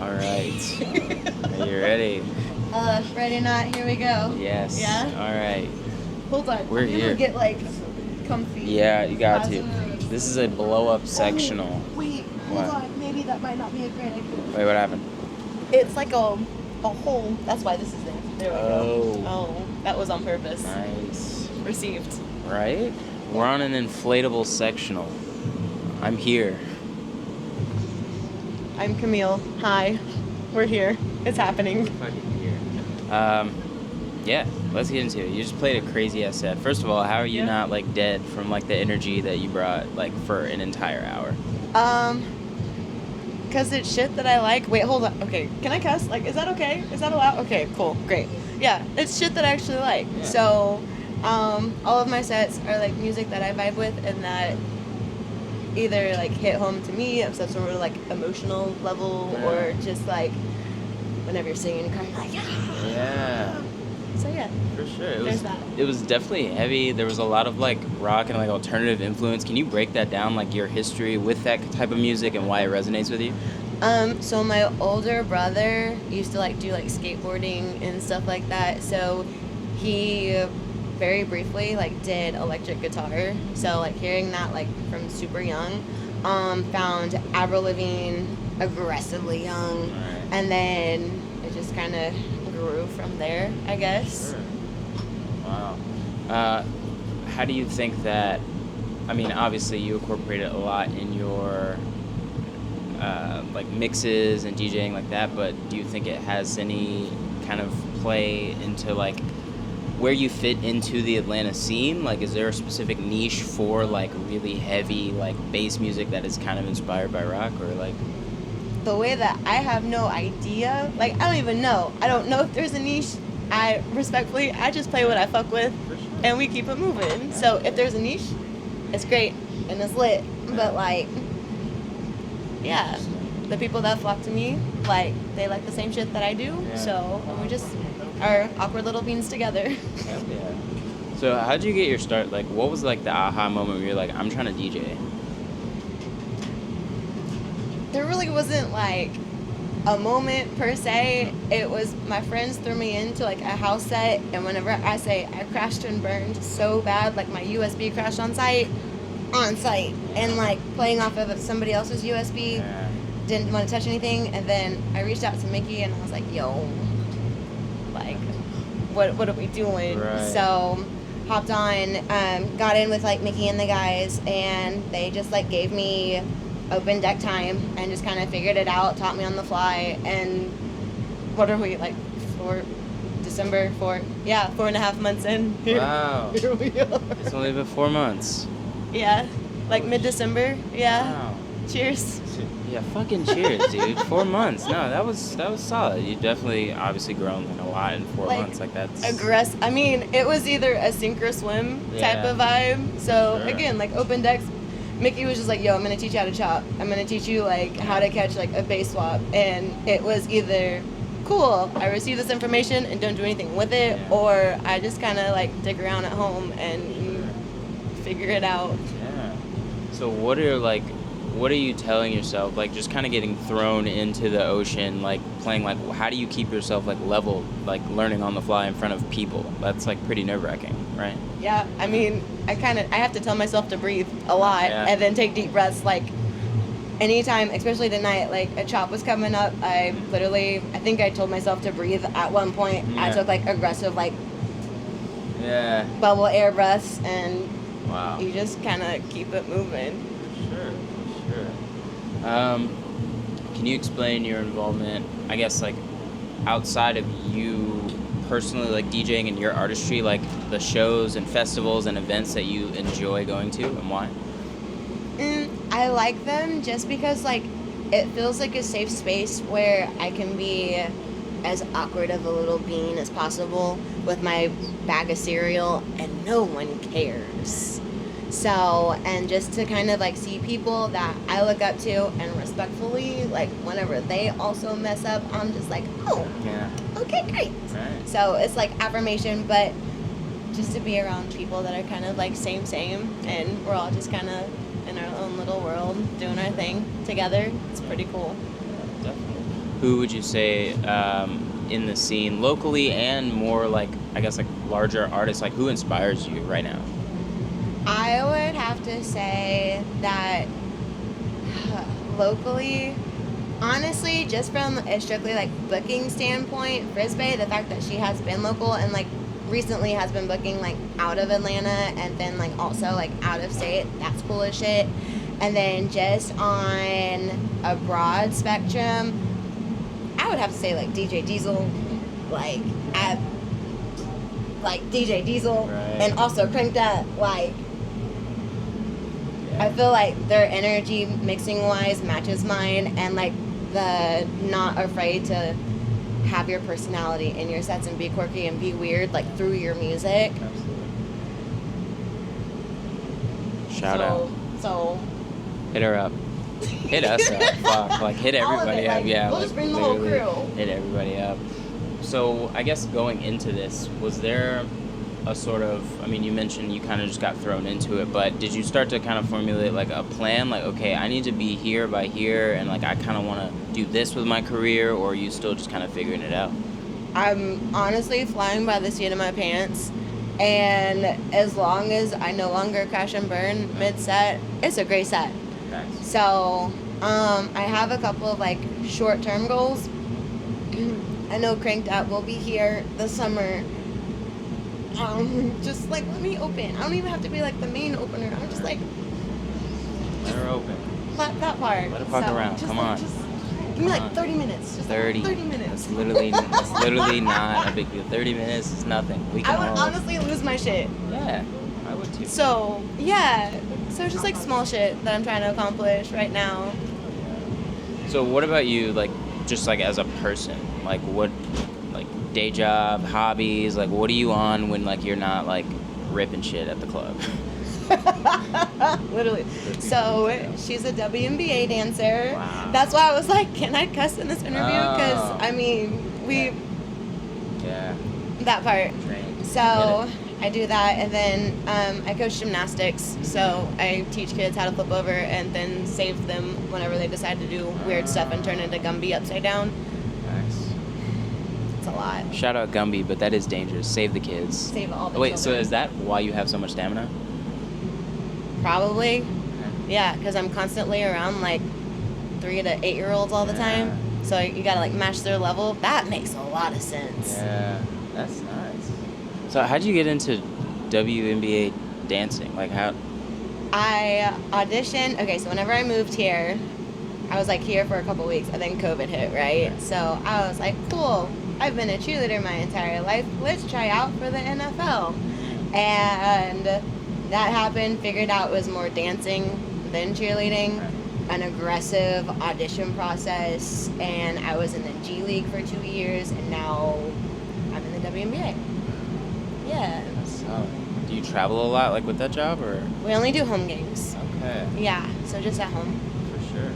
All right. Are you ready? Ready or not, here we go. Yes. Yeah? All right. Hold on. We're here. Get like comfy. Yeah, you got to. This is a blow-up sectional. Wait, hold on. Maybe that might not be a great idea. Wait, what happened? It's like a hole. That's why this is there. There we go. Oh. Oh, that was on purpose. Nice. Received. Right? We're on an inflatable sectional. I'm here. I'm Camille. Hi. We're here. It's happening. Fucking here. Yeah, let's get into it. You just played a crazy ass set. First of all, how are you not like dead from like the energy that you brought like for an entire hour? Cause it's shit that I like. Wait, hold on. Okay, can I cuss? Like, is that okay? Is that allowed? Okay, cool, great. Yeah, it's shit that I actually like. Yeah. So, all of my sets are like music that I vibe with and that either like hit home to me of some sort of like emotional level or just like whenever you're singing and crying, like Yeah. So yeah. For sure. There's that. It was definitely heavy. There was a lot of like rock and like alternative influence. Can you break that down, like your history with that type of music and why it resonates with you? So my older brother used to like do like skateboarding and stuff like that. So he very briefly like did electric guitar. So like hearing that like from super young, found Avril Lavigne aggressively young, and then it just kind of grew from there, I guess. Sure. Wow. How do you think that? I mean, obviously you incorporate it a lot in your like mixes and DJing like that, but do you think it has any kind of play into like where you fit into the Atlanta scene? Like, is there a specific niche for like really heavy like bass music that is kind of inspired by rock, or like? The way that I have no idea, like I don't even know. I don't know if there's a niche. I just play what I fuck with, and we keep it moving. Yeah. So if there's a niche, it's great and it's lit. Yeah. But like, yeah, the people that flock to me, like they like the same shit that I do. Yeah. So we just are awkward little beans together. Yeah. So how did you get your start? Like, what was like the aha moment where you're like, I'm trying to DJ? There really wasn't like a moment per se. It was my friends threw me into like a house set, and whenever I say I crashed and burned so bad, like my USB crashed on site, and like playing off of somebody else's USB, didn't want to touch anything, and then I reached out to Mickey and I was like, yo, like what are we doing? Right. So hopped on, got in with like Mickey and the guys, and they just like gave me open deck time and just kind of figured it out, taught me on the fly. And what are we, like, December 4.5 months in. Wow. Here we are. It's only been 4 months. Yeah, like mid-December. Yeah. Wow. Cheers. Yeah, fucking cheers, dude. 4 months. No, that was solid. You definitely obviously grown like a lot in 4 months. Like that's I mean, it was either a sink or swim type of vibe. So again, like open decks. Mickey was just like, yo, I'm going to teach you how to chop. I'm going to teach you, like, how to catch, like, a bass swap. And it was either, cool, I receive this information and don't do anything with it, or I just kind of, like, dig around at home and figure it out. Yeah. So what are you telling yourself, like, just kind of getting thrown into the ocean, like, playing, like, how do you keep yourself, like, level, like, learning on the fly in front of people? That's, like, pretty nerve-wracking, right? Yeah, I mean, I have to tell myself to breathe a lot and then take deep breaths. Like, anytime, especially tonight, like, a chop was coming up, I think I told myself to breathe at one point. Yeah. I took, like, aggressive, like, bubble air breaths, and you just kind of keep it moving. Sure. Can you explain your involvement, I guess, like, outside of you personally, like, DJing and your artistry, like, the shows and festivals and events that you enjoy going to, and why? I like them just because, like, it feels like a safe space where I can be as awkward of a little bean as possible with my bag of cereal, and no one cares. So, and just to kind of like see people that I look up to and respectfully, like whenever they also mess up, I'm just like, oh, okay, great. Right. So it's like affirmation, but just to be around people that are kind of like same, and we're all just kind of in our own little world doing our thing together. It's pretty cool. Yeah, definitely. who would you say in the scene locally and more like, I guess, like larger artists, like who inspires you right now? I would have to say that locally, honestly, just from a strictly like booking standpoint, Frisbee, the fact that she has been local and like recently has been booking like out of Atlanta and then like also like out of state, that's cool as shit. And then just on a broad spectrum, I would have to say like DJ Diesel, like at like DJ Diesel, Right. and also Cranked Up, like I feel like their energy mixing wise matches mine, and like the not afraid to have your personality in your sets and be quirky and be weird like through your music. Absolutely. Shout out. So Hit her up. Hit us up. Fuck. Like hit all of everybody it, up. like, Yeah. we'll like, just bring the whole literally crew. Hit everybody up. So I guess going into this, was there a sort of, I mean, you mentioned you kind of just got thrown into it, but did you start to kind of formulate like a plan, like, okay, I need to be here by here, and like I kind of want to do this with my career, or are you still just kind of figuring it out? I'm honestly flying by the seat of my pants, and as long as I no longer crash and burn mid-set, it's a great set. Thanks. So I have a couple of like short-term goals. I know Cranked Up will be here this summer. Just like let me open. I don't even have to be like the main opener. I'm just like Let her open. that part. Let her fuck around. just, Come like, on. Just give me like 30 minutes. Just 30. 30 minutes. That's literally not a big deal. 30 minutes is nothing. We can I would all, honestly lose my shit. Yeah, I would too. So yeah. So it's just like small shit that I'm trying to accomplish right now. So what about you, like, just like as a person? Like what, like day job, hobbies, like what are you on when like you're not like ripping shit at the club? Literally. So she's a WNBA dancer. Wow. That's why I was like, can I cuss in this interview? Because Oh. I mean, Yeah. that part. Trained. So I do that, and then I coach gymnastics. So I teach kids how to flip over and then save them whenever they decide to do weird stuff and turn into Gumby upside down. Nice. It's a lot. Shout out Gumby, but that is dangerous. Save the kids. Save all the Wait, so children. is that why you have so much stamina? Probably. Yeah, because I'm constantly around like 3 to 8-year-olds all the time. So you gotta like match their level. That makes a lot of sense. Yeah, that's nice. So how'd you get into WNBA dancing? Like how? I auditioned. Okay, so whenever I moved here, I was like here for a couple weeks, and then COVID hit, right? So I was like, cool. I've been a cheerleader my entire life. Let's try out for the NFL. And that happened. Figured out it was more dancing than cheerleading. An aggressive audition process, and I was in the G League for 2 years, and now I'm in the WNBA. Yeah. That's solid. Do you travel a lot, like with that job, or? We only do home games. Okay. Yeah, so just at home. For sure.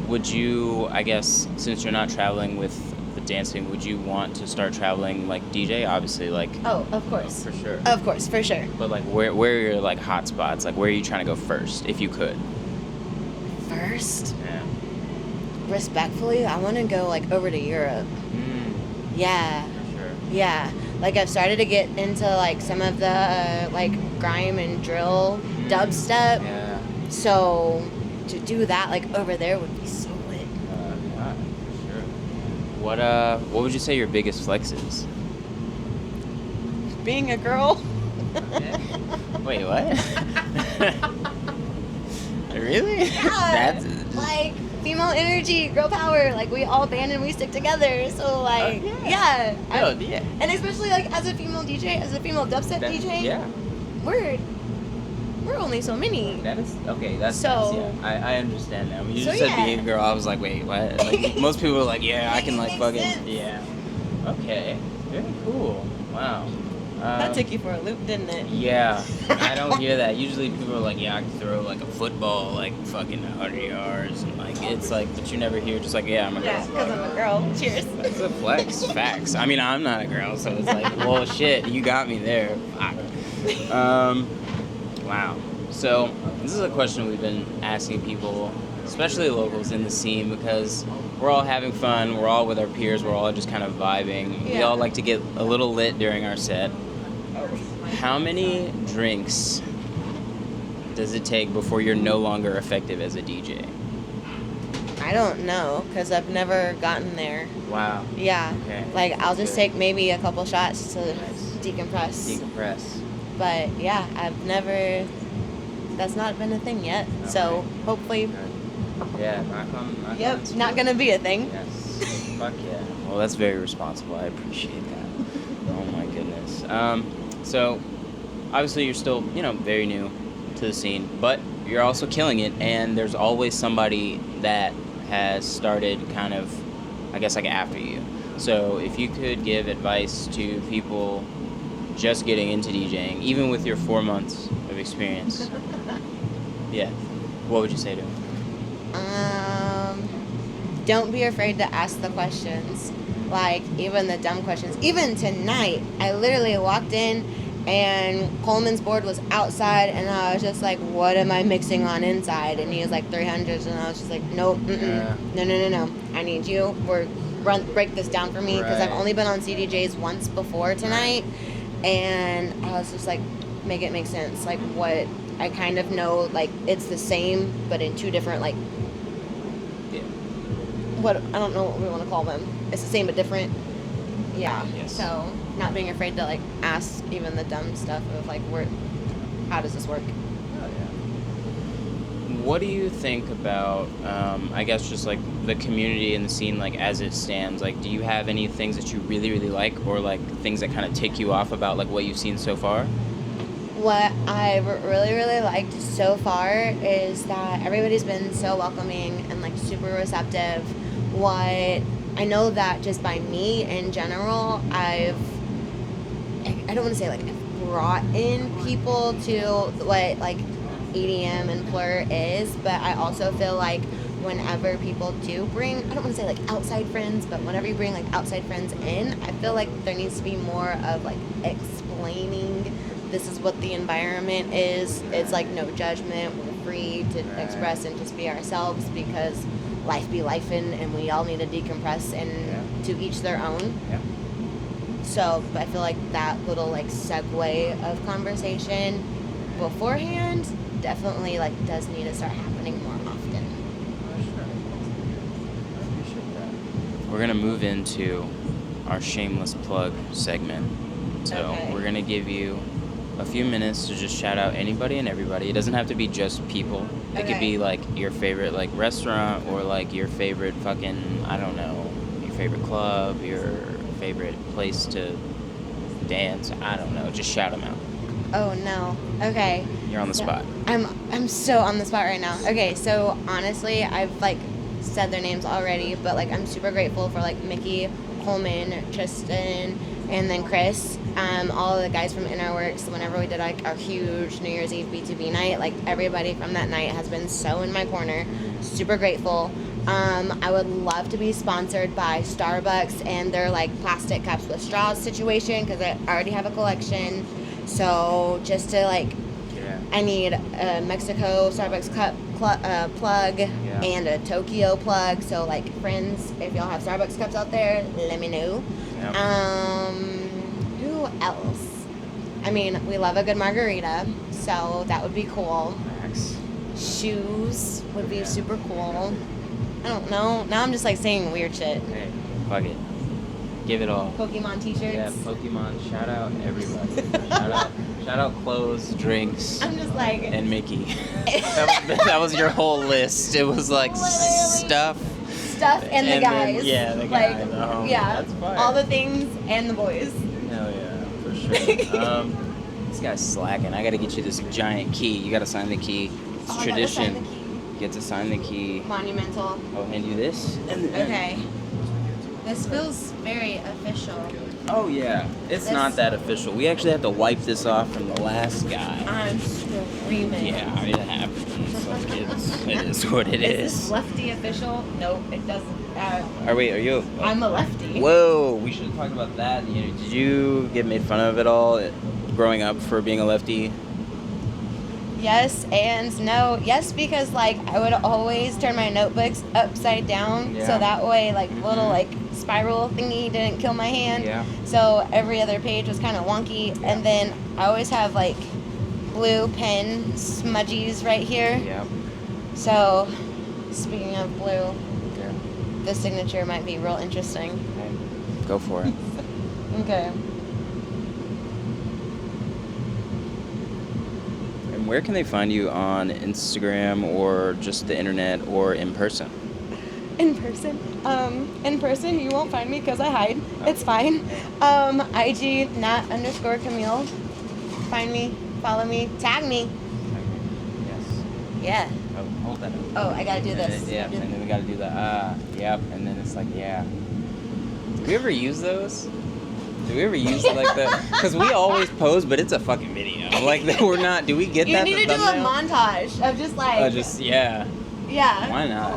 Would you, I guess, since you're not traveling with the dancing, would you want to start traveling like DJ? Obviously, like. Oh, of course. For sure. Of course, for sure. But like, where are your like hot spots? Like, where are you trying to go first, if you could? First, Yeah. respectfully, I want to go like over to Europe. Yeah, For sure. yeah. Like I've started to get into like some of the like grime and drill dubstep. Yeah. So to do that like over there would be so lit. Yeah, for sure. What would you say your biggest flex is? Being a girl. Wait, what? Really? Yeah. That's Like female energy, girl power. Like we all band and we stick together. So like, yeah. Oh, yeah. And especially like as a female DJ, as a female dubstep DJ, Yeah. we're only so many. That is okay. That's So- nice, yeah. I understand now. When you So, just said yeah. being a girl, I was like, wait, what? Like, most people are like, yeah, I can like Makes fucking sense. yeah. Okay. Very cool. Wow. That took you for a loop, didn't it? Yeah, I don't hear that. Usually people are like, yeah, I can throw like a football like fucking 100 yards, and like it's like, but you never hear just like, yeah, I'm a girl. Yeah, because I'm a girl. Cheers. That's a flex. Facts. I mean, I'm not a girl, so it's like, well, shit, you got me there. Fuck. Wow. So this is a question we've been asking people, especially locals in the scene, because we're all having fun. We're all with our peers. We're all just kind of vibing. We Yeah. all like to get a little lit during our set. How many drinks does it take before you're no longer effective as a DJ? I don't know, because I've never gotten there. Wow. Yeah. Okay. Like, I'll just Good. take maybe a couple shots to decompress. Decompress. But, yeah, that's not been a thing yet. Okay. So, hopefully, Good. Yeah, knock on yep, not going to be a thing. Yes. Fuck yeah. Well, that's very responsible. I appreciate that. Oh my goodness. So, obviously you're still, very new to the scene, but you're also killing it, and there's always somebody that has started kind of, I guess, like after you. So if you could give advice to people just getting into DJing, even with your 4 months of experience, yeah, what would you say to them? Don't be afraid to ask the questions. Like, even the dumb questions. Even tonight, I literally walked in and Coleman's board was outside, and I was just like, what am I mixing on inside? And he was like 300s, and I was just like, nope, Yeah. no. I need you. Break this down for me, because I've Right. only been on CDJs once before tonight, and I was just like, make it make sense. Like, what I kind of know, like, it's the same, but in two different, like, Yeah. what, I don't know what we want to call them. It's the same but different. Yeah. Yes. So not being afraid to like ask even the dumb stuff of like, how does this work? Oh, yeah. What do you think about, I guess, just like the community and the scene, like as it stands? Like, do you have any things that you really, really like, or like things that kind of tick you off about like what you've seen so far? What I've really, really liked so far is that everybody's been so welcoming and like super receptive. What I know that just by me in general, I don't want to say like I've brought in people to what like EDM and Plur is, but I also feel like whenever people do bring, I don't want to say like outside friends, but whenever you bring like outside friends in, I feel like there needs to be more of like explaining this is what the environment is. It's like no judgment. We're free to express and just be ourselves, because life be lifing, and we all need to decompress and to each their own. Yeah. So, but I feel like that little like segue of conversation beforehand definitely like does need to start happening more often. We're gonna move into our shameless plug segment. So Okay. we're gonna give you a few minutes to just shout out anybody and everybody. It doesn't have to be just people. It could Okay. be like your favorite like restaurant, or like your favorite fucking, I don't know, your favorite club, your favorite place to dance. I don't know. Just shout them out. Oh no. Okay. You're on the spot. I'm so on the spot right now. Okay, so honestly, I've like said their names already, but like I'm super grateful for like Mickey, Coleman, Tristan, and then Chris. All of the guys from Inner Works. Whenever we did like our huge New Year's Eve B2B night, like everybody from that night has been so in my corner. Super grateful. I would love to be sponsored by Starbucks and their like plastic cups with straws situation, because I already have a collection. So just to like, I need a Mexico Starbucks cup plug and a Tokyo plug. So like, friends, if y'all have Starbucks cups out there, let me know. Yep. Who else? I mean, we love a good margarita, so that would be cool. Max. Shoes would be super cool. I don't know. Now I'm just like saying weird shit. Hey, fuck it. Give it all. Pokemon t-shirts. Yeah, Pokemon. Shout out everybody. shout out clothes, drinks, I'm just like, and Mickey. that was your whole list. It was like Literally. stuff and the then- guys. yeah, the guy, Like, the homie. yeah, That's fire. all the things and the boys. Hell yeah, for sure. This guy's slacking. I gotta get you this giant key. You gotta sign the key. It's Oh, I gotta tradition. sign the key. You get to sign the key. Monumental. I'll hand you this. Okay. This feels very official. Oh yeah, it's This- not that official. We actually have to wipe this off from the last guy. I'm screaming. Yeah, it happens. It is what it Is is. this lefty official? Nope, it doesn't. Are you? I'm a lefty. Whoa, we should have talked about that. Did you get made fun of at all growing up for being a lefty? Yes and no. Yes, because like I would always turn my notebooks upside down, Yeah. so that way like Mhm. little like spiral thingy didn't kill my hand. Yeah. So every other page was kind of wonky, Yeah. and then I always have like blue pen smudgies right here. Yeah. So speaking of blue, Yeah. the signature might be real interesting. Okay. Go for it. Okay. And where can they find you on Instagram or just the internet or in person? In person, you won't find me because I hide. It's fine. IG _Camille. Find me, follow me, tag me. Yes. Yeah. Oh, hold that up. Oh, I gotta do this. Yeah, and then we gotta do the yep, and then it's like yeah. Do we ever use those? Do we ever use like the? Because we always pose, but it's a fucking video. Like we're not. Do we get You that? need the to do a thumbnail? montage of just like. Yeah. Yeah. Why not?